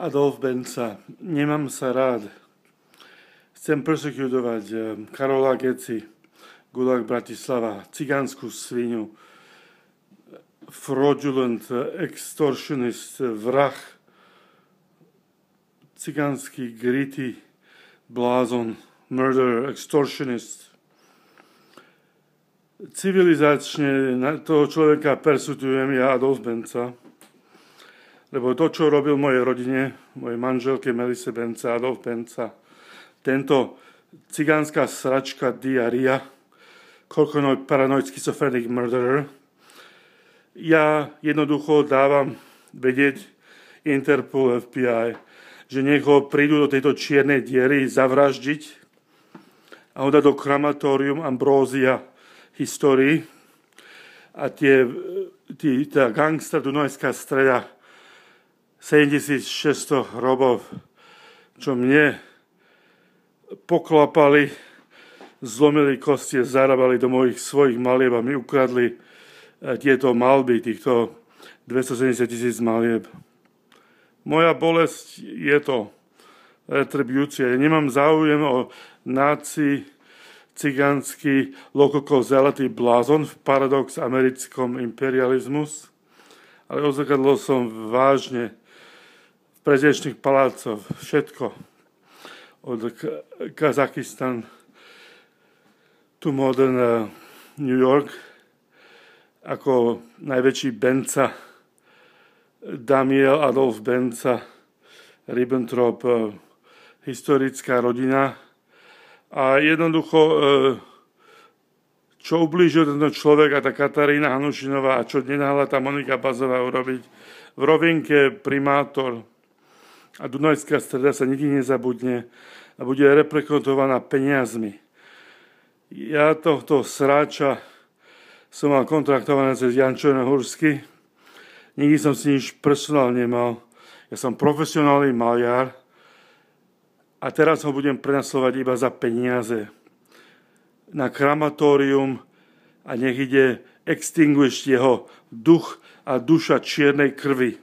Adolf Benca. Nemám sa rád. Chcem persekutovať Karola Geci, Gulag Bratislava, cigánsku svinu, fraudulent, extortionist, vrah, cigánsky gritty, blázon, murderer, extortionist. Civilizačne toho človeka persekutujem ja, Adolf Benca, lebo to, čo robil mojej rodine, mojej manželke Melise Benca, Adolf Benca, tento cigánska sračka diaria, paranoid schizophrenic murderer, ja jednoducho dávam vedieť Interpol, FBI, že nech ho prídu do tejto čiernej diery zavraždiť a ho dať do krematórium Ambrózia histórii a tá gangsta Dunajská streda 7600 hrobov, čo mne poklapali, zlomili kosti, zarábali do mojich svojich malieb a mi ukradli tieto malby, týchto 270 000 malieb. Moja bolesť je to retribúcia. Ja nemám záujem o náci, cigánsky, lokoko-zelatý blázon v paradox americkom imperializmus, ale ozrkadlil som vážne v prezidenčných palácoch všetko. Od Kazachstan to modern New York ako najväčší Benca, Daniel Adolf Benca, Ribbentrop, historická rodina. A jednoducho, čo ublížil tento človek a tá Katarína Hanušinová a čo nenáhla tá Monika Bazová urobiť v rovinke primátor a Dunajská streda sa nikdy nezabudne a bude reprekotovaná peniazmi. Ja tohto sráča som mal kontraktované cez Jančo Nahursky. Nikdy som si nič personál nemal. Ja som profesionálny maliar a teraz ho budem prenasledovať iba za peniaze na krematórium a nech ide extinguish jeho duch a duša čiernej krvi.